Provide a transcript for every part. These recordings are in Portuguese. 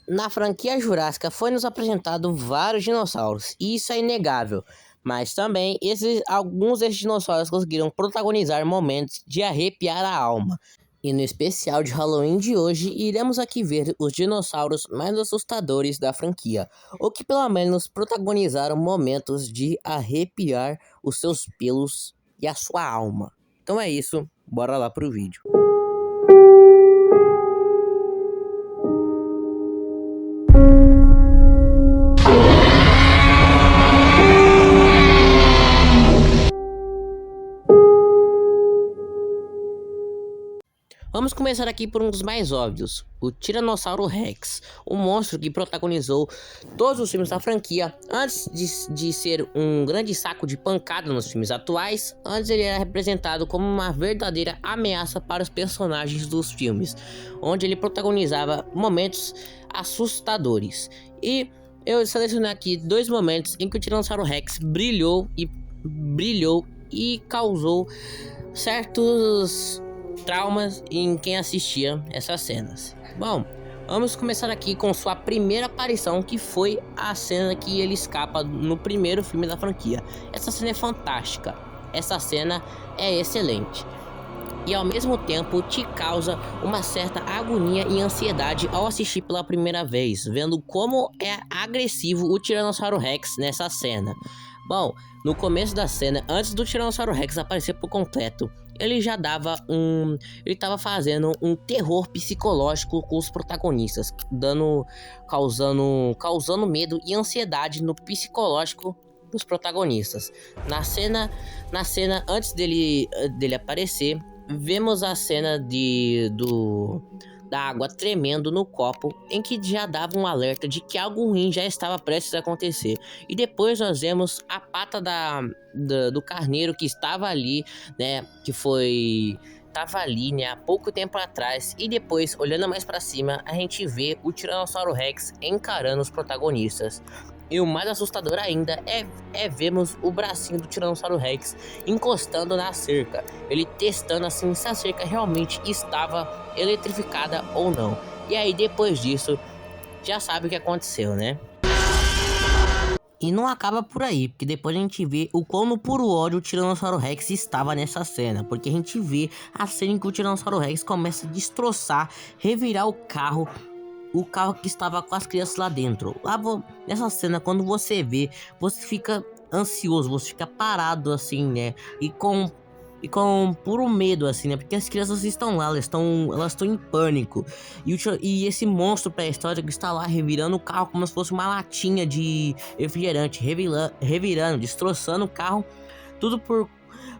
Na franquia Jurássica foi nos apresentado vários dinossauros, e isso é inegável. Mas também alguns desses dinossauros conseguiram protagonizar momentos de arrepiar a alma. E no especial de Halloween de hoje, iremos aqui ver os dinossauros mais assustadores da franquia, ou que pelo menos protagonizaram momentos de arrepiar os seus pelos e a sua alma. Então é isso, bora lá pro vídeo. Vamos começar aqui por um dos mais óbvios, o Tiranossauro Rex, o monstro que protagonizou todos os filmes da franquia. Antes de ser um grande saco de pancada nos filmes atuais, antes ele era representado como uma verdadeira ameaça para os personagens dos filmes, onde ele protagonizava momentos assustadores. E eu selecionei aqui dois momentos em que o Tiranossauro Rex brilhou e causou certos traumas em quem assistia essas cenas. Bom, vamos começar aqui com sua primeira aparição, que foi a cena que ele escapa no primeiro filme da franquia. Essa cena é fantástica, essa cena é excelente e ao mesmo tempo te causa uma certa agonia e ansiedade ao assistir pela primeira vez, vendo como é agressivo o Tiranossauro Rex nessa cena. Bom, no começo da cena, antes do Tiranossauro Rex aparecer por completo, ele já dava ele tava fazendo um terror psicológico com os protagonistas, causando medo e ansiedade no psicológico dos protagonistas. Na cena antes dele aparecer, vemos a cena da água tremendo no copo, em que já dava um alerta de que algo ruim já estava prestes a acontecer. E depois nós vemos a pata do carneiro que estava ali, né, estava ali, né, há pouco tempo atrás. E depois, olhando mais para cima, a gente vê o Tiranossauro Rex encarando os protagonistas. E o mais assustador ainda é vermos o bracinho do Tiranossauro Rex encostando na cerca, ele testando assim se a cerca realmente estava eletrificada ou não. E aí depois disso, já sabe o que aconteceu, né? E não acaba por aí, porque depois a gente vê o quão no puro ódio o Tiranossauro Rex estava nessa cena. Porque a gente vê a cena em que o Tiranossauro Rex começa a destroçar, revirar o carro que estava com as crianças lá dentro. Nessa cena, quando você vê, você fica ansioso, você fica parado assim, né? E com puro medo, assim, né? Porque as crianças estão lá, elas estão em pânico. E esse monstro pré-histórico está lá revirando o carro como se fosse uma latinha de refrigerante, revirando, destroçando o carro, tudo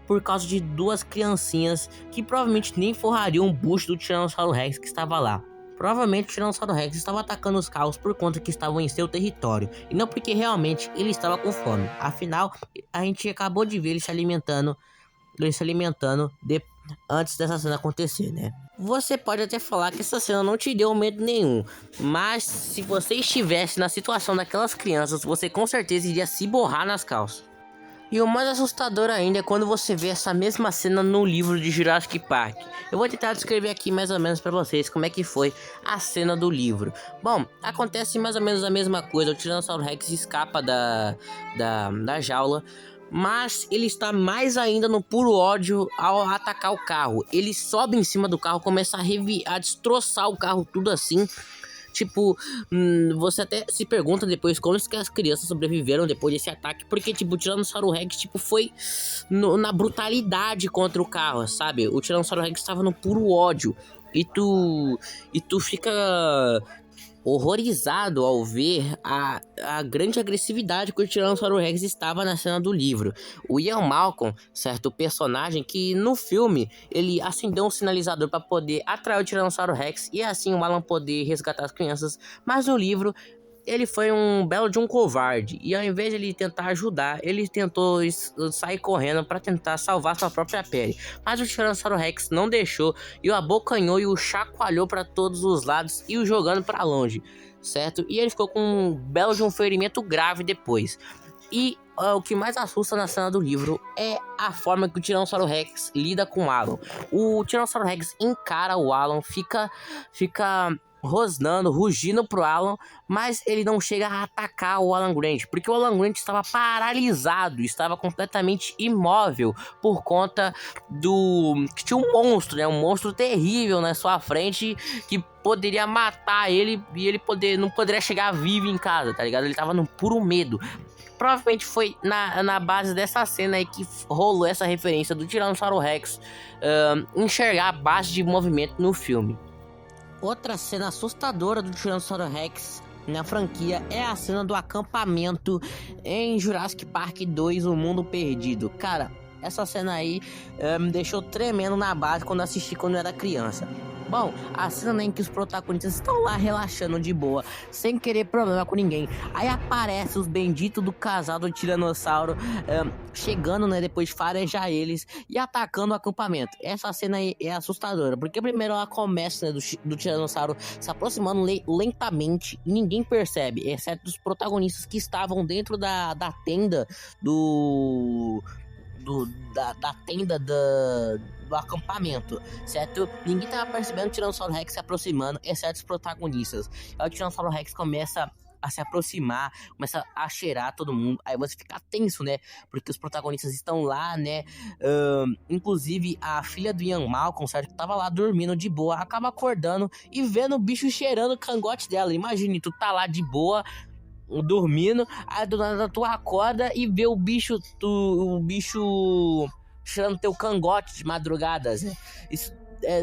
por causa de duas criancinhas que provavelmente nem forrariam o bucho do Tiranossauro Rex que estava lá. Provavelmente o Tiranossauro Rex estava atacando os carros por conta que estavam em seu território, e não porque realmente ele estava com fome. Afinal, a gente acabou de ver ele se alimentando antes dessa cena acontecer, né? Você pode até falar que essa cena não te deu medo nenhum, mas se você estivesse na situação daquelas crianças, você com certeza iria se borrar nas calças. E o mais assustador ainda é quando você vê essa mesma cena no livro de Jurassic Park. Eu vou tentar descrever aqui mais ou menos para vocês como é que foi a cena do livro. Bom, acontece mais ou menos a mesma coisa. O Tiranossauro Rex escapa da jaula, mas ele está mais ainda no puro ódio ao atacar o carro. Ele sobe em cima do carro, começa a destroçar o carro, tudo assim. Tipo, você até se pergunta depois como que as crianças sobreviveram depois desse ataque. Porque, tipo, o Tiranossauro Rex, tipo, foi na brutalidade contra o carro, sabe? O Tiranossauro Rex estava no puro ódio. E tu fica horrorizado ao ver a grande agressividade que o Tiranossauro Rex estava na cena do livro. O Ian Malcolm, certo personagem que no filme ele acendeu um sinalizador para poder atrair o Tiranossauro Rex e assim o Alan poder resgatar as crianças, mas no livro ele foi um belo de um covarde, e ao invés de ele tentar ajudar, ele tentou sair correndo para tentar salvar sua própria pele. Mas o Tiranossauro Rex não deixou e o abocanhou e o chacoalhou para todos os lados e o jogando para longe, certo? E ele ficou com um belo de um ferimento grave depois. E o que mais assusta na cena do livro é a forma que o Tiranossauro Rex lida com o Alan. O Tiranossauro Rex encara o Alan, fica rosnando, rugindo pro Alan, mas ele não chega a atacar o Alan Grant, porque o Alan Grant estava paralisado, estava completamente imóvel por conta do que tinha um monstro, né? Um monstro terrível na sua frente que poderia matar ele e ele não poderia chegar vivo em casa, tá ligado? Ele tava no puro medo. Provavelmente foi na base dessa cena aí que rolou essa referência do Tiranossauro Rex enxergar a base de movimento no filme. Outra cena assustadora do Tiranossauro Rex na franquia é a cena do acampamento em Jurassic Park 2, O Mundo Perdido. Cara, essa cena aí me deixou tremendo na base quando assisti quando eu era criança. Bom, a cena em que os protagonistas estão lá relaxando de boa, sem querer problema com ninguém. Aí aparece os benditos do casal do Tiranossauro chegando, né, depois de farejar eles e atacando o acampamento. Essa cena aí é assustadora, porque primeiro ela começa, né, do Tiranossauro se aproximando lentamente e ninguém percebe, exceto os protagonistas que estavam dentro da tenda da tenda do acampamento, certo? Ninguém tava percebendo o Tiranossauro Rex se aproximando, exceto os protagonistas. Aí o Tiranossauro Rex começa a se aproximar, começa a cheirar todo mundo, aí você fica tenso, né? Porque os protagonistas estão lá, né? Inclusive a filha do Ian Malcolm, certo? Que tava lá dormindo de boa, acaba acordando e vendo o bicho cheirando o cangote dela. Imagine, tu tá lá de boa, dormindo, aí do nada tu acorda e vê o bicho cheirando teu cangote de madrugadas, né? Isso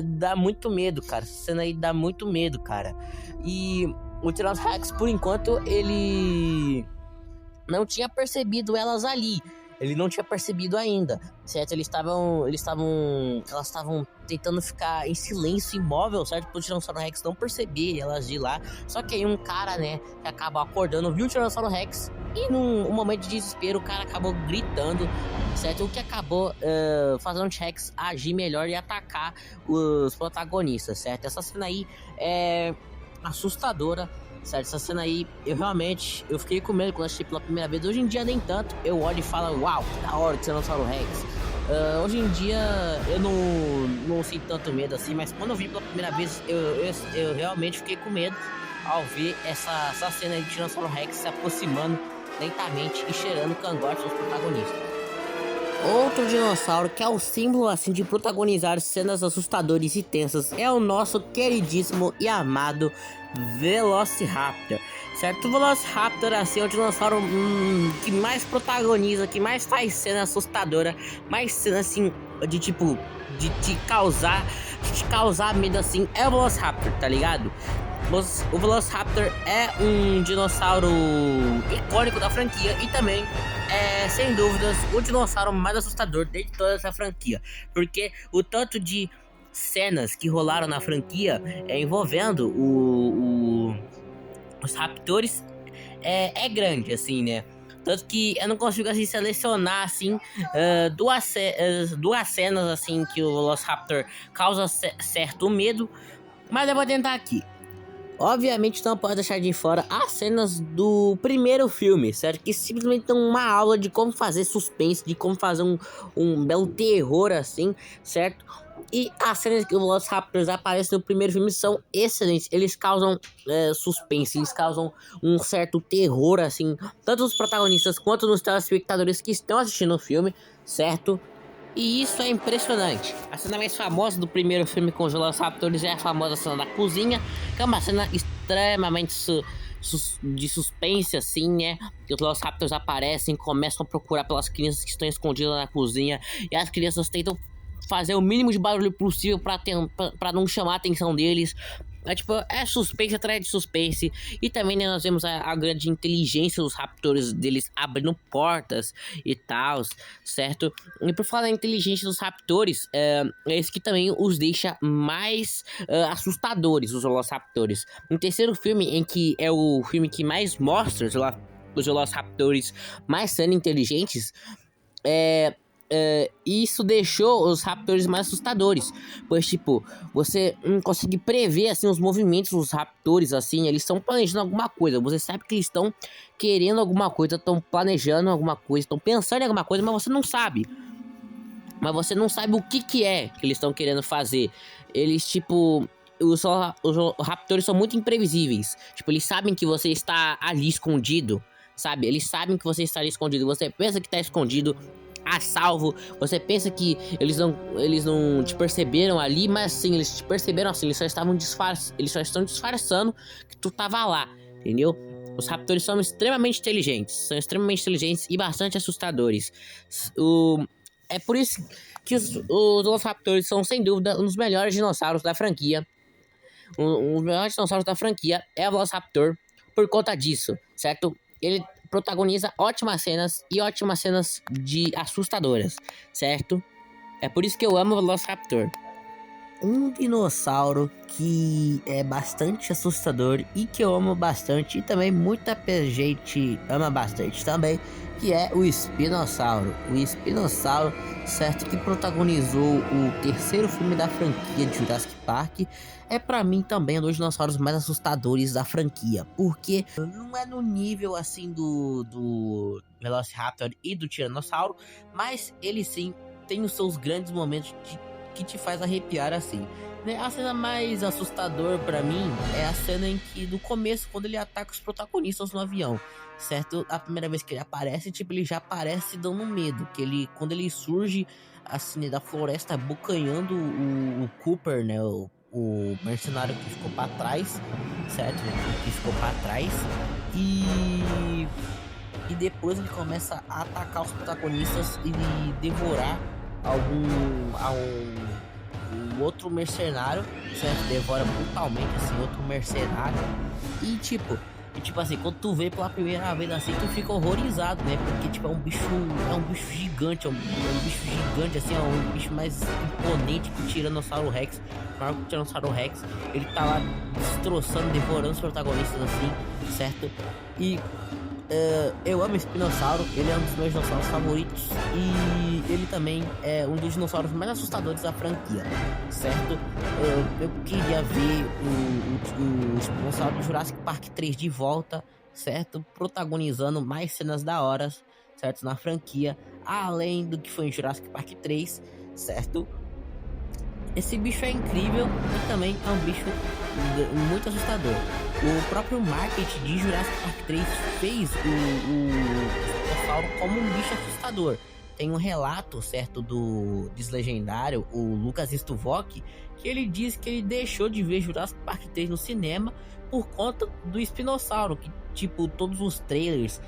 dá muito medo, cara. Essa cena aí dá muito medo, cara. E o Tiranossauro Rex, por enquanto, ele não tinha percebido elas ali. Ele não tinha percebido ainda, certo? Elas estavam tentando ficar em silêncio, imóvel, certo? Para o Tiranossauro Rex não perceber elas de lá. Só que aí um cara, né, que acabou acordando, viu o Tiranossauro Rex e num momento de desespero o cara acabou gritando, certo? O que acabou fazendo o T-Rex agir melhor e atacar os protagonistas, certo? Essa cena aí é assustadora, certo? Essa cena aí, eu fiquei com medo quando assisti pela primeira vez. Hoje em dia nem tanto, eu olho e falo, uau, que da hora, Tiranossauro Rex. Hoje em dia eu não sinto tanto medo assim, mas quando eu vi pela primeira vez, eu realmente fiquei com medo ao ver essa cena de Tiranossauro Rex se aproximando lentamente e cheirando o cangote dos protagonistas. Outro dinossauro que é o símbolo assim de protagonizar cenas assustadoras e tensas é o nosso queridíssimo e amado Velociraptor, certo? O Velociraptor assim é o dinossauro que mais protagoniza, que mais faz cena assustadora, mais cena assim de tipo de te causar medo assim, é o Velociraptor, tá ligado? O Velociraptor é um dinossauro icônico da franquia e também é, sem dúvidas, o dinossauro mais assustador de toda essa franquia. Porque o tanto de cenas que rolaram na franquia envolvendo os raptores é grande, assim, né? Tanto que eu não consigo assim selecionar assim duas cenas assim que o Velociraptor causa certo medo, mas eu vou tentar aqui. Obviamente não pode deixar de fora as cenas do primeiro filme, certo? Que simplesmente dão uma aula de como fazer suspense, de como fazer um belo terror assim, certo? E as cenas que os Velociraptors aparecem no primeiro filme são excelentes. Eles causam suspense, eles causam um certo terror assim, tanto os protagonistas quanto nos telespectadores que estão assistindo o filme, certo? E isso é impressionante. A cena mais famosa do primeiro filme com os Velociraptors é a famosa cena da cozinha, que é uma cena extremamente de suspense, assim, né? Que os Velociraptors aparecem, começam a procurar pelas crianças que estão escondidas na cozinha, e as crianças tentam fazer o mínimo de barulho possível para não chamar a atenção deles. É tipo, é suspense atrás de suspense. E também, né, nós vemos a grande inteligência dos raptores, deles abrindo portas e tal, certo? E por falar da inteligência dos raptores, é isso que também os deixa mais assustadores, os Velociraptors. No terceiro filme, em que é o filme que mais mostra os Velociraptors mais sendo inteligentes, isso deixou os raptors mais assustadores, pois tipo, você não consegue prever assim os movimentos dos raptors, assim, eles estão planejando alguma coisa, você sabe que eles estão querendo alguma coisa, estão planejando alguma coisa, estão pensando em alguma coisa, mas você não sabe o que é que eles estão querendo fazer. Eles tipo os raptores são muito imprevisíveis. Tipo, eles sabem que você está ali escondido, sabe? Eles sabem que você está ali escondido. Você pensa que está escondido, a salvo. Você pensa que eles não te perceberam ali, mas sim, eles te perceberam assim. Eles só estão disfarçando que tu tava lá, entendeu? Os raptores são extremamente inteligentes e bastante assustadores. É por isso que os Velociraptors são, sem dúvida, um dos melhores dinossauros da franquia. Um dos melhores dinossauros da franquia é o Velociraptor por conta disso, certo? Ele protagoniza ótimas cenas de assustadoras, certo? É por isso que eu amo o Velociraptor. Um dinossauro que é bastante assustador e que eu amo bastante, e também muita gente ama bastante também, que é o Espinossauro. O Espinossauro, certo, que protagonizou o terceiro filme da franquia de Jurassic Park, é pra mim também um dos dinossauros mais assustadores da franquia, porque não é no nível assim do Velociraptor e do Tiranossauro, mas ele sim tem os seus grandes momentos que te faz arrepiar assim, né? A cena mais assustadora pra mim é a cena em que, no começo, quando ele ataca os protagonistas no avião, certo? A primeira vez que ele aparece, tipo, ele já aparece dando medo, que quando ele surge, assim, da floresta, abocanhando o Cooper, né? O mercenário que ficou pra trás, certo? Que ficou pra trás, e depois ele começa a atacar os protagonistas e devorar um outro mercenário, certo? Devora brutalmente assim outro mercenário. E tipo assim, quando tu vê pela primeira vez assim, tu fica horrorizado, né? Porque tipo, é um bicho gigante, é um bicho gigante assim, é um bicho mais imponente que o Tiranossauro Rex, maior que o Tiranossauro Rex. Ele tá lá destroçando, devorando os protagonistas assim, certo? E eu amo esse Espinossauro, ele é um dos meus dinossauros favoritos e ele também é um dos dinossauros mais assustadores da franquia, certo? Eu queria ver o Espinossauro do Jurassic Park 3 de volta, certo? Protagonizando mais cenas da hora, certo? Na franquia, além do que foi em Jurassic Park 3, certo? Esse bicho é incrível e também é um bicho muito assustador. O próprio marketing de Jurassic Park 3 fez o dinossauro como um bicho assustador. Tem um relato, certo, do deslegendário, o Lucas Stuvok, que ele diz que ele deixou de ver Jurassic Park 3 no cinema por conta do Espinossauro, que tipo, todos os trailers,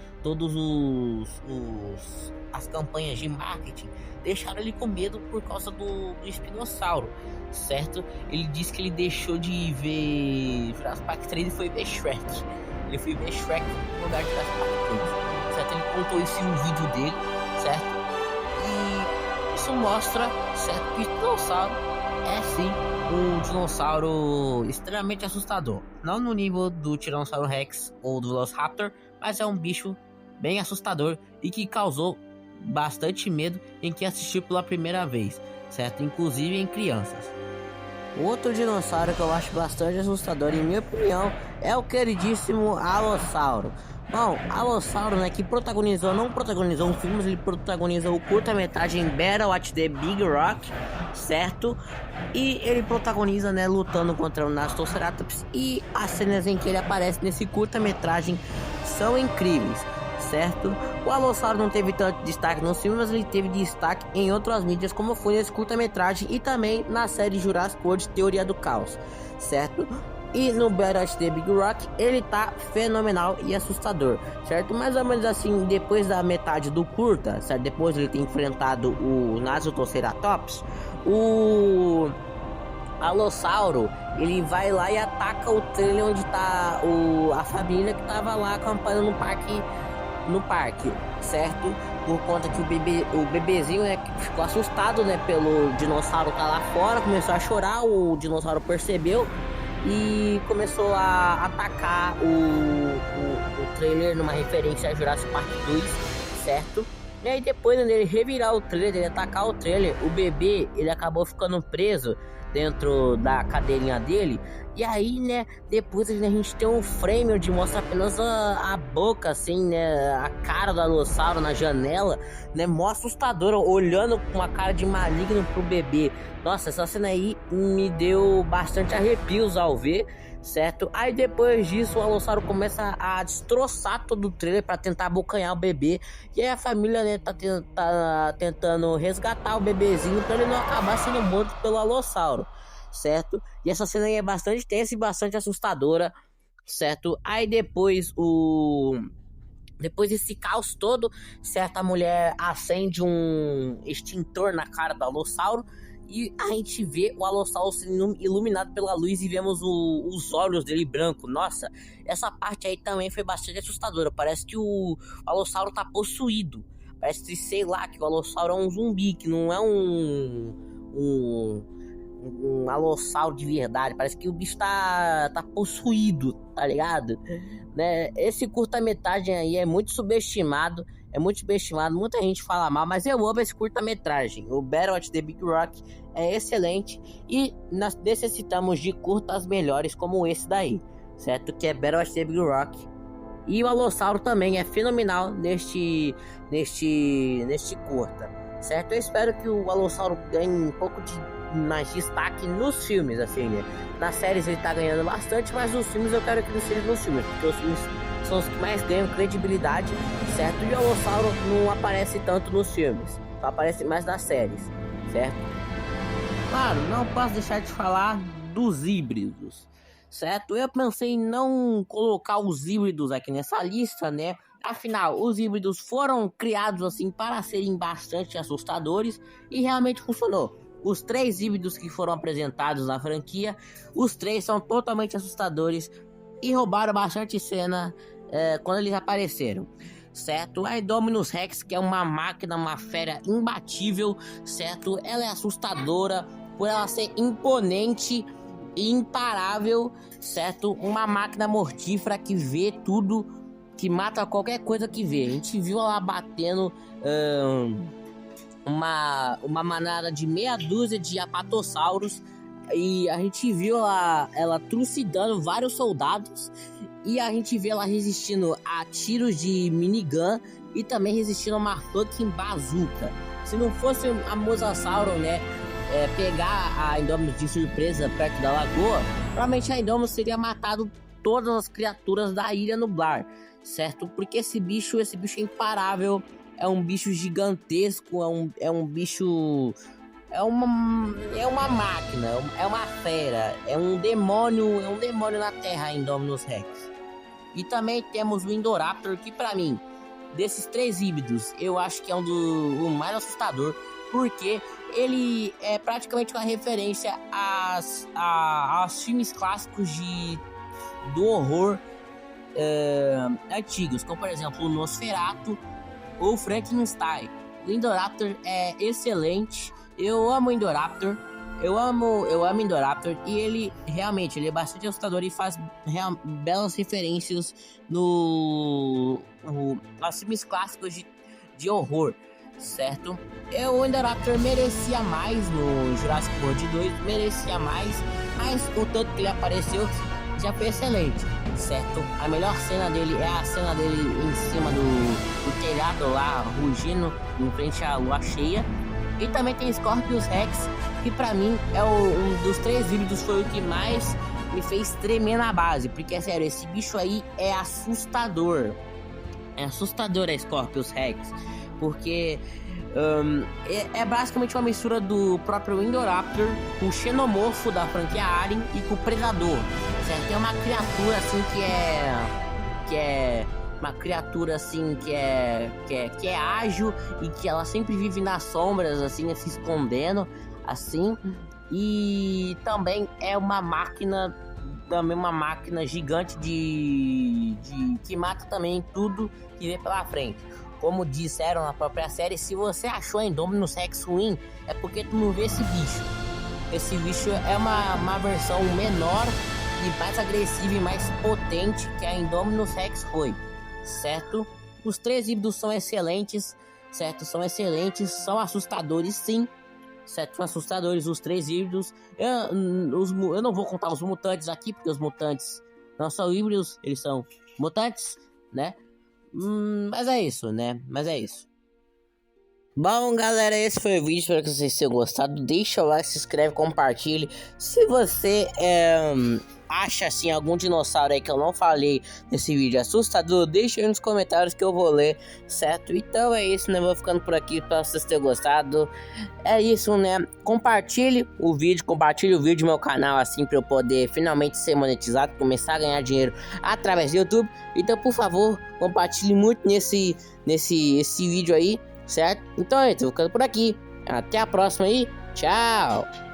as campanhas de marketing deixaram ele com medo por causa do Espinossauro, certo? Ele disse que ele deixou de ver Jurassic Park 3 e foi ver Shrek. Ele foi ver Shrek no lugar de Jurassic Park 3, certo? Ele contou isso em um vídeo dele, certo? E isso mostra, certo, que o Espinossauro é sim um dinossauro extremamente assustador. Não no nível do Tiranossauro Rex ou do Velociraptor, mas é um bicho bem assustador e que causou bastante medo em quem assistiu pela primeira vez, certo? Inclusive em crianças. Outro dinossauro que eu acho bastante assustador, em minha opinião, é o queridíssimo Alossauro. Bom, Alossauro, né, que não protagonizou um filme, mas ele protagonizou o curta-metragem Battle at the Big Rock, certo? E ele protagoniza, né, lutando contra o Nastroceratops, e as cenas em que ele aparece nesse curta-metragem são incríveis, certo? O Alossauro não teve tanto destaque no filme, mas ele teve destaque em outras mídias, como foi nesse curta-metragem e também na série Jurassic World Teoria do Caos, certo? E no Battle at the Big Rock ele tá fenomenal e assustador, certo? Mais ou menos assim, depois da metade do curta, certo? Depois ele ter enfrentado o Nastroceratops, o Alossauro, ele vai lá e ataca o trailer onde tá a família que tava lá acampando no parque, certo? Por conta que o bebezinho, né, ficou assustado, né, pelo dinossauro tá lá fora, começou a chorar, o dinossauro percebeu e começou a atacar o trailer numa referência a Jurassic Park 2, certo? E aí depois dele revirar o trailer, ele atacar o trailer, o bebê, ele acabou ficando preso dentro da cadeirinha dele E aí, né, depois a gente tem um frame onde mostra apenas a boca, assim, né, a cara do Alossauro na janela, né, mó assustadora, olhando com uma cara de maligno pro bebê. Nossa, essa cena aí me deu bastante arrepios ao ver, certo? Aí depois disso o Alossauro começa a destroçar todo o trailer para tentar abocanhar o bebê. E aí a família, né, tá tentando resgatar o bebezinho para ele não acabar sendo morto pelo Alossauro, certo? E essa cena aí é bastante tensa e bastante assustadora, certo? Aí depois desse caos todo, certa mulher acende um extintor na cara do Alossauro e a gente vê o Alossauro sendo iluminado pela luz e vemos os olhos dele branco. Nossa, essa parte aí também foi bastante assustadora. Parece que o Alossauro tá possuído. Parece que, sei lá, que o Alossauro é um zumbi, que não é um alossauro de verdade. Parece que o bicho tá possuído, tá ligado? Né? Esse curta-metragem aí é muito subestimado. Muita gente fala mal, mas eu amo esse curta-metragem. O Battle at the Big Rock é excelente e nós necessitamos de curtas melhores como esse daí, certo? Que é Battle at the Big Rock. E o Alossauro também é fenomenal neste curta, certo? Eu espero que o Alossauro ganhe um pouco de mais destaque nos filmes, assim, né? Nas séries ele tá ganhando bastante, mas nos filmes eu quero que ele seja nos filmes, porque os filmes são os que mais ganham credibilidade, certo? E o Alossauro não aparece tanto nos filmes, só aparece mais nas séries, certo? Claro, não posso deixar de falar dos híbridos, certo? Eu pensei em não colocar os híbridos aqui nessa lista, né? Afinal, os híbridos foram criados assim para serem bastante assustadores e realmente funcionou. Os 3 híbridos que foram apresentados na franquia, os 3 são totalmente assustadores e roubaram bastante cena quando eles apareceram, certo? A Indominus Rex, que é uma máquina, uma fera imbatível, certo? Ela é assustadora por ela ser imponente e imparável, certo? Uma máquina mortífera que vê tudo, que mata qualquer coisa que vê. A gente viu ela batendo uma manada de meia dúzia de apatossauros e a gente viu ela trucidando vários soldados e a gente vê ela resistindo a tiros de minigun e também resistindo a uma fucking bazuca. Se não fosse a Mosasauro, né, pegar a Indominus de surpresa perto da lagoa, provavelmente a Indominus teria matado todas as criaturas da Ilha Nublar, certo? Porque esse bicho é imparável. É um bicho gigantesco, é um bicho... É uma máquina, é uma fera, é um demônio na Terra, a Indominus Rex. E também temos o Indoraptor, que pra mim, desses 3 híbridos, eu acho que é o mais assustador, porque ele é praticamente uma referência aos filmes clássicos do horror antigos, como por exemplo o Nosferatu ou Frankenstein. O Indoraptor é excelente. Eu amo o Indoraptor. Eu amo Indoraptor e ele realmente é bastante assustador e faz belas referências nos filmes clássicos de horror, certo? O Indoraptor merecia mais no Jurassic World 2, merecia mais, mas o tanto que ele apareceu já foi excelente, certo? A melhor cena dele é a cena dele em cima do telhado lá, rugindo em frente à lua cheia. E também tem Scorpius Rex, que pra mim é um dos 3 híbridos, foi o que mais me fez tremer na base. Porque, é sério, esse bicho aí é assustador. É assustador a Scorpius Rex. Porque é basicamente uma mistura do próprio Indoraptor com o Xenomorfo da franquia Alien e com o Predador, certo? É uma criatura assim que é uma criatura assim que é ágil e que ela sempre vive nas sombras, assim, se escondendo, assim. E também é uma máquina gigante que mata também tudo que vê pela frente. Como disseram na própria série, se você achou a Indominus Rex ruim, é porque tu não vê esse bicho. Esse bicho é uma versão menor e mais agressiva e mais potente que a Indominus Rex foi, certo? Os 3 híbridos são excelentes, certo? São excelentes, são assustadores sim, certo? São assustadores os 3 híbridos. Eu não vou contar os mutantes aqui, porque os mutantes não são híbridos, eles são mutantes, né? Mas é isso, né? Mas é isso. Bom, galera, esse foi o vídeo. Espero que vocês tenham gostado. Deixa o like, se inscreve, compartilhe. Se você acha assim algum dinossauro aí que eu não falei nesse vídeo assustador, deixa aí nos comentários que eu vou ler, certo? Então é isso, né? Vou ficando por aqui para vocês terem gostado. É isso, né? Compartilhe o vídeo do meu canal, assim, para eu poder finalmente ser monetizado, começar a ganhar dinheiro através do YouTube. Então, por favor, compartilhe muito nesse vídeo aí, certo? Então é isso, vou ficando por aqui. Até a próxima aí. Tchau!